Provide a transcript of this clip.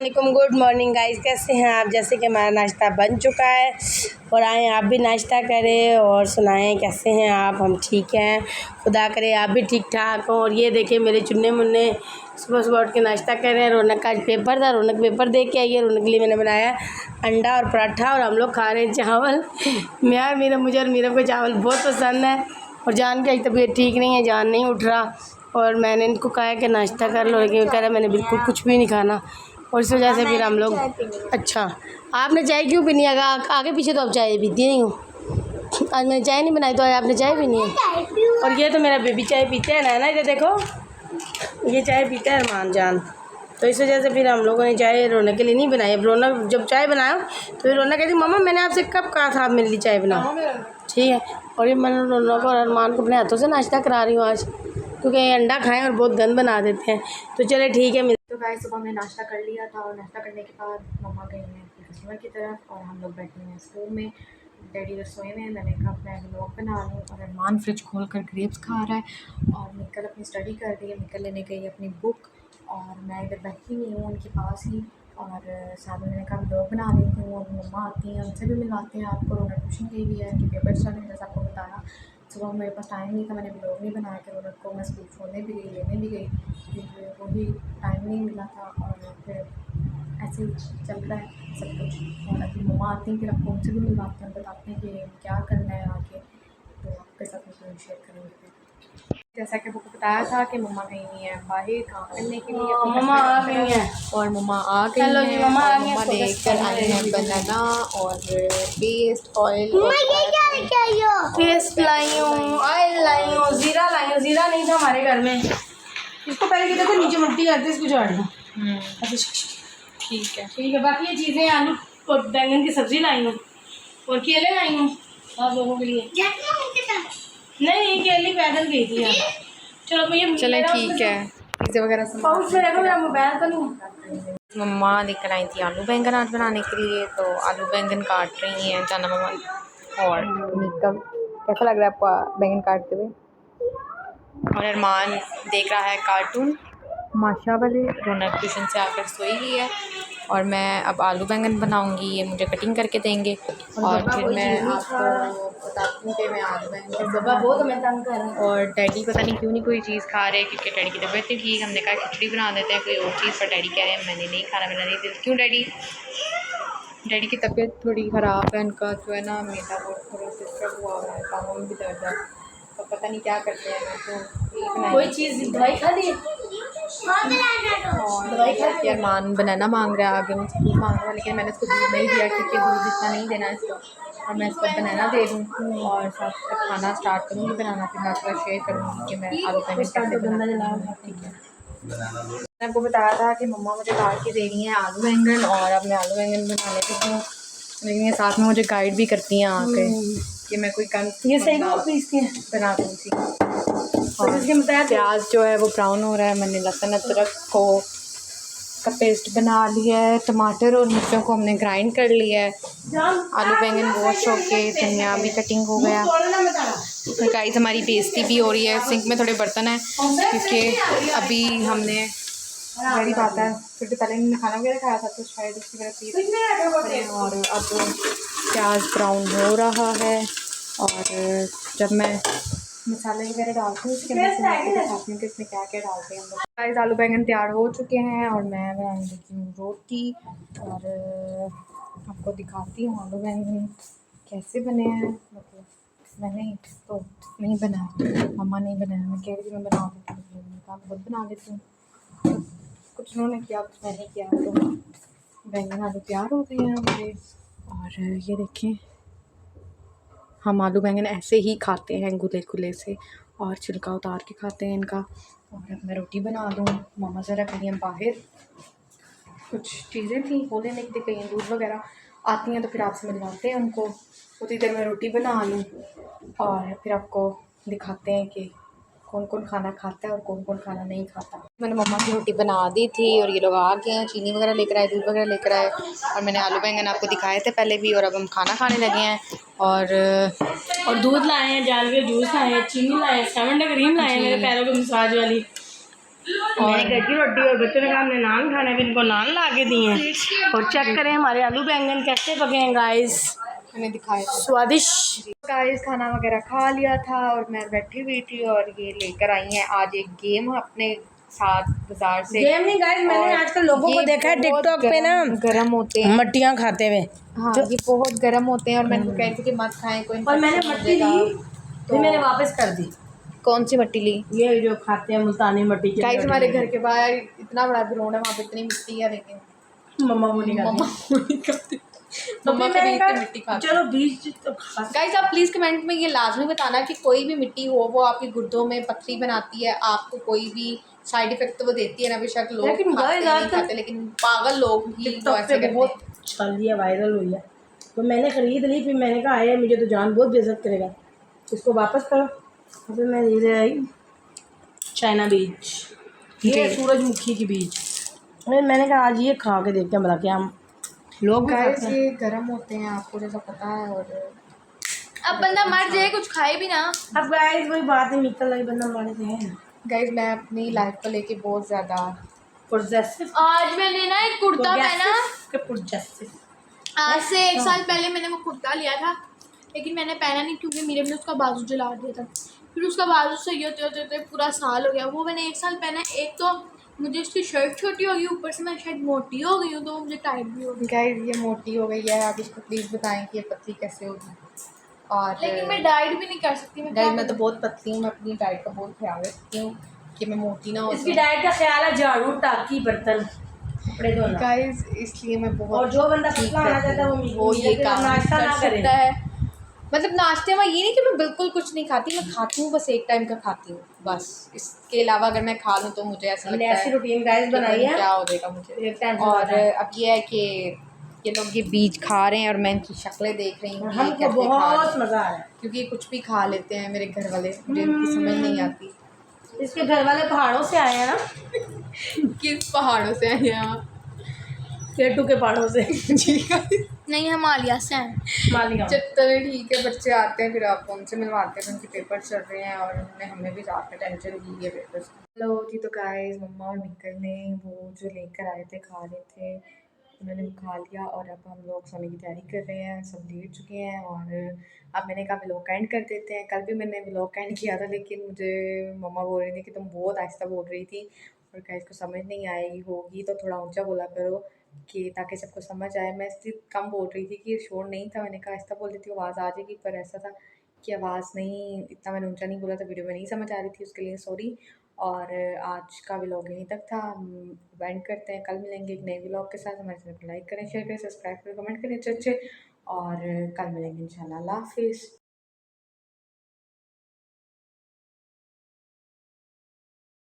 वालेकुम, good morning guys. कैसे हैं आप? जैसे कि हमारा नाश्ता बन चुका है और आए आप भी नाश्ता करें और सुनाएं कैसे हैं आप। हम ठीक हैं, खुदा करे आप भी ठीक ठाक हो। और ये देखें मेरे चुन्ने मुन्ने सुबह सुबह उठ के नाश्ता कर रहे हैं। रौनक का आज पेपर था, रौनक पेपर दे के आई है। रौनक के लिए मैंने बनाया अंडा और पराठा और हम लोग खा रहे हैं चावल। मुझे और मीरा को चावल बहुत पसंद है। और जान की तबीयत ठीक नहीं है, जान नहीं उठ रहा और मैंने इनको कहा है कि नाश्ता कर लो, लेकिन कह रहा मैंने बिल्कुल कुछ भी नहीं खाना। और इस वजह से फिर हम लोग अच्छा, आपने चाय क्यों पीनी है? आगे पीछे तो आप चाय पीती नहीं हो। आज मैंने चाय नहीं बनाई तो आज आपने चाय पीनी है। और ये तो मेरा बेबी चाय पीते हैं ना, इधर देखो, ये चाय पीता है अरमान जान। तो इस वजह से फिर हम लोगों ने चाय रौनक के लिए नहीं बनाई। अब रौनक जब चाय बनाओ तो फिर रौनक कहती मम्मा मैंने आपसे कब कहा था आप मेरे लिए चाय बनाओ। ठीक है, और ये मैंने रौनक और अरमान को अपने हाथों से नाश्ता करा रही हूँ आज, क्योंकि ये अंडा खाएं और बहुत गंद बना देते हैं। तो चले ठीक है। तो गाइस सुबह हमने नाश्ता कर लिया था और नाश्ता करने के बाद मम्मा गई हैं अपने कस्टमर की तरफ और हम लोग बैठे हैं स्कूल में। डैडी रसोई में, मैंने कहा मैं व्लॉग बना लूँ। और अरमान फ्रिज खोल कर ग्रेप्स खा रहा है और मिकल अपनी स्टडी कर रही है। मिकल लेने गई अपनी बुक और मैं इधर बैठी हुई हूँ उनके पास ही। और साथ में मैंने कहा व्लॉग बना लेती हूँ और मम्मा आती हैं उनसे भी मिलवाते हैं आपको। रौनक ट्यूशन गई हुई है कि पेपर चल रहे हैं, जैसे आपको बताया। सुबह मेरे पास टाइम नहीं था, मैंने व्लॉग नहीं बनाया कि रौनक को मैं स्कूल छोड़ने भी गई, लेने भी गई, फिर वही टाइम नहीं मिला था। और फिर ऐसे ही चल रहा है सब कुछ। और अभी मम्मा आती हैं फिर आपको उनसे भी मिलवाते हैं, बताते हैं कि क्या करना है आगे, तो आपके साथ में शेयर करेंगे। फिर जैसा कि आपको बताया था कि मम्मा गई हुई है बाहर काम करने के लिए, मम्मा आ गई हैं और मम्मा आ गई हेलो जी, हैं। मम्मा आ और गई हैं। मम्मा लेकर आई हैं बनाना और पेस्ट ऑयल पेस्ट लाई हूँ, ऑयल लाई हूँ, ज़ीरा लाई हूँ। ज़ीरा नहीं था हमारे घर में। इसको पहले देखो नीचे मिट्टी करते इसको झाड़ लो। ठीक है। ठीक है, बाकी ये चीज़ें आलू और बैंगन की सब्ज़ी लाई हूँ और केले लाई हूँ आप लोगों के लिए। नहीं, केले पैदल गई थी यार। चलो भैया चलें ठीक है, पिज़्ज़ा वगैरह पाउच में रखो, मेरा मोबाइल तो नहीं। मम्मा लेकर आई थी आलू बैंगन आज बनाने के लिए, तो आलू बैंगन काट रही हैं जाना मम्मा। और निकल कैसा लग रहा है आपको बैंगन काटते हुए? और अरमान देख रहा है कार्टून माशा वाले। रौनक ट्यूशन से आकर सोई हुई है और मैं अब आलू बैंगन बनाऊंगी, ये मुझे कटिंग करके देंगे और फिर मैं आपको बताती हूँ कि मैं आलू बैंगन बहुत हमें तंग कर रहे हैं। और डैडी पता नहीं क्यों नहीं कोई चीज़ खा रहे, क्योंकि डैडी की तबीयत नहीं ठीक। हमने कहा खिचड़ी बना देते हैं कोई और चीज़, पर डैडी कह रहे हैं मैंने नहीं खाना, मेरा नहीं दिल। क्यों डैडी की तबीयत थोड़ी ख़राब है, उनका जो है ना मेरा बहुत थोड़ा डिस्टर्ब हुआ है, पाँव में भी दर्द है, तो पता नहीं क्या करते हैं। तो कोई चीज़ दवाई खा ली, और अरमान बनाना मांग रहा है, आगे मुझसे दूध मांग रहा है, लेकिन मैंने उसको दूध नहीं दिया क्योंकि दूध इतना नहीं देना इसको। और मैं इसको बनाना दे दूँ और साथ खाना स्टार्ट करूँगी बनाना, फिर मैं आपको शेयर करूँगी कि मैं आलू बैंगन कैसे बनाती हूँ। ठीक है, मैंने आपको बताया था कि मम्मा मुझे काट के दे रही हैं आलू बैंगन और अब मैं आलू बैंगन बना लेती हूँ, लेकिन ये साथ में मुझे गाइड भी करती हैं आके कि मैं कोई ये सही में पीसती हैं बना दूँगी। और इसके मुताबिक प्याज जो है वो ब्राउन हो रहा है, मैंने लहसुन अदरक को का पेस्ट बना लिया है, टमाटर और मिर्चों को हमने ग्राइंड कर लिया है, आलू बैंगन वॉश होके धनिया भी कटिंग हो गया। तो गाइस हमारी बेइज्जती भी हो रही है, सिंक में थोड़े बर्तन हैं क्योंकि अभी हमने बड़ी बात है फिर पहले हमने खाना वगैरह खाया था तो शायद उसकी वजह से। और अब प्याज ब्राउन हो रहा है और जब मैं मसाले वगैरह डालती हूँ उसके अंदर दिखाती हूँ कि इसमें क्या क्या डालते हैं हम लोग। गाइस आलू बैंगन तैयार हो चुके हैं और मैं बनाने लगी हूँ रोटी और आपको दिखाती हूँ आलू बैंगन कैसे बने हैं। मतलब मैंने तो नहीं बनाया, मम्मा नहीं बनाया, मैं कह रही थी मैं बना देती हूँ, मैं खुद बना लेती हूँ, कुछ उन्होंने किया कुछ मैंने किया। तो बैंगन आलू तैयार हो गए हैं हमारे। और ये देखें हम आलू बैंगन ऐसे ही खाते हैं गुले गुले से और छिलका उतार के खाते हैं इनका। और अब मैं रोटी बना दूँ, मम्मा ज़रा कहीं हम बाहर कुछ चीज़ें थी वो लेने के लिए कहीं दूध वगैरह आती हैं तो फिर आपसे मिलवाते हैं उनको, उतनी देर में रोटी बना लूँ और फिर आपको दिखाते हैं कि कौन कौन खाना खाता है और कौन कौन खाना नहीं खाता। मैंने मम्मा की रोटी बना दी थी और ये लोग आ गए हैं, चीनी वगैरह लेकर आए, दूध वगैरह लेकर आए और मैंने आलू बैंगन आपको दिखाए थे पहले भी। और अब हम खाना खाने लगे हैं और दूध लाए हैं, जाल के जूस लाए हैं, चीनी लाए हैं, 7 क्रीम लाए हैं मेरे पैरों की मसाज वाली। मैंने घर की रोटी और बच्चों ने कहा हमने नान खाना है, इनको नान ला के दिए हैं। और चेक करें हमारे आलू बैंगन कैसे पके हैं गाइस, मैंने दिखाया था स्वादिष्ट। गाइस। खाना वगैरह खा लिया था और मैं बैठी हुई थी और ये लेकर आई हैं आज एक गेम अपने साथ बाजार से। गेम नहीं गाइस, मैंने आजकल लोगों को देखा है टिकटॉक पे ना गरम होते हैं, मट्टियाँ खाते हुए। हाँ तो ये बहुत गर्म होते हैं और मैंने कह रही थी कि मत खाएं, कोई और मैंने मट्टी ली तो मैंने वापस कर दी। कौन सी मट्टी ली? ये जो खाते हैं मुल्तानी मट्टी। गाइस हमारे घर के बाहर इतना बड़ा ग्राउंड है, वहाँ पे इतनी मिट्टी है, लेकिन मम्मा वो नहीं मम्मा वो नहीं करती। मम्मा मैंने खरीद कहा के मिट्टी खाती। चलो बीज तो खा। गाइस आप प्लीज़ कमेंट में ये लाजमी बताना कि कोई भी मिट्टी हो वो आपकी गुर्दों में पथरी बनाती है, आपको कोई भी साइड इफेक्ट तो वो देती है ना। बेशक लोग लेकिन खाते गाइस हैं, नहीं आजकल खाते, लेकिन पागल लोग ही वो टिकटॉक ऐसे पे करते बहुत हैं। चल रही है, वायरल हुई है, तो मैंने खरीद ली। फिर मैंने कहा आया मुझे तो जान बहुत बेइज्जत करेगा, इसको वापस करो। और फिर मैं ले आई चाइना बीज, ये सूरजमुखी की बीज। फिर मैंने कहा आज ये खा के देखते हैं भला क्या हम लोग भी गाइस खाते हैं। ये गर्म होते हैं, आपको जैसा पता है। और अब बंदा मर जाए, कुछ खाए भी ना। अब गाइस वही बात है, निकल लगी बंदा मारे से गाइस मैं अपनी लाइफ को लेके बहुत ज़्यादा पोजेसिव। आज मैंने ना एक कुर्ता पहना, पोजेसिव। आज से 1 साल पहले मैंने वो कुर्ता लिया था, लेकिन मैंने पहना नहीं क्योंकि मेरे ने उसका बाजू जला दिया था। फिर उसका बाजू सही होते होते होते पूरा साल हो गया। वो मैंने 1 साल पहना। एक तो मुझे उसकी शर्ट छोटी हो गई, ऊपर से मैं शायद मोटी हो गई हूँ, तो मुझे टाइट भी हो गई। गाइस ये मोटी हो गई है, आप इसको प्लीज़ बताएं कि ये पतली कैसे होगी। और लेकिन मैं डाइट भी नहीं कर सकती। गाइस मैं तो बहुत पतली हूँ, मैं अपनी डाइट का बहुत ख्याल रखती हूँ कि मैं मोटी ना हो इसकी डाइट का ख्याल है झाड़ू, टाकी, बर्तन, कपड़े धोना। गाइस, इसलिए मैं बहुत और जो बंदा ठीक पतला होना रहती चाहता है हूँ, वो ये काम नाश्ता कर ना करे। सकता है। मतलब नाश्ते में ये नहीं कि मैं बिल्कुल कुछ नहीं खाती, मैं खाती हूँ, बस एक टाइम का खाती हूँ बस। इसके अलावा अगर मैं खा लूँ तो मुझे ऐसा हमने लगता ऐसी है रूटीन गाइस कि बनाई है, क्या हो जाएगा मुझे। एक टाइम और अब ये है कि ये लोग ये बीज खा रहे हैं और मैं इनकी शक्लें देख रही हूँ कि ये हमको कैसे खा रहे बहुत हैं, मजा आ रहा है। क्योंकि कुछ भी खा लेते हैं मेरे घर वाले, मुझे इनकी समझ नहीं आती। इसके घर वाले पहाड़ों से आए हैं ना, किस पहाड़ों से आए हैं आप? केटू के पहाड़ों से। नहीं, हिमालय से हैं। मालिका चलो ठीक है, बच्चे आते हैं फिर आपको उनसे मिलवाते हैं, उनके पेपर चल रहे हैं और उन्होंने हमें भी साथ में टेंशन दी है पेपर से। हेलो जी, तो गाइस मम्मा और निकल ने वो जो लेकर आए थे खा रहे थे, उन्होंने वो खा लिया और अब हम लोग सोने की तैयारी कर रहे हैं, सब लेट चुके हैं। और अब मैंने कहा व्लॉग एंड कर देते हैं। कल भी मैंने व्लॉग एंड किया था, लेकिन मुझे मम्मा बोल रही थी कि तुम बहुत आहिस्ता बोल रही थी और गाइस को समझ नहीं आई होगी, तो थोड़ा ऊंचा बोला करो कि ताकि सबको समझ आए। मैं इसलिए कम बोल रही थी कि शोर नहीं था, मैंने कहा आहिस्ता बोल रही थी आवाज़ आ जाएगी, पर ऐसा था कि आवाज़ नहीं, इतना मैंने ऊंचा नहीं बोला था, वीडियो में नहीं समझ आ रही थी, उसके लिए सॉरी। और आज का व्लॉग यहीं तक था, हम एंड करते हैं। कल मिलेंगे एक नए व्लॉग के साथ। हमारे चैनल को लाइक करें, शेयर करें, सब्सक्राइब करें, कमेंट करें अच्छे अच्छे। और कल मिलेंगे इंशाल्लाह। अल्लाह हाफिज़।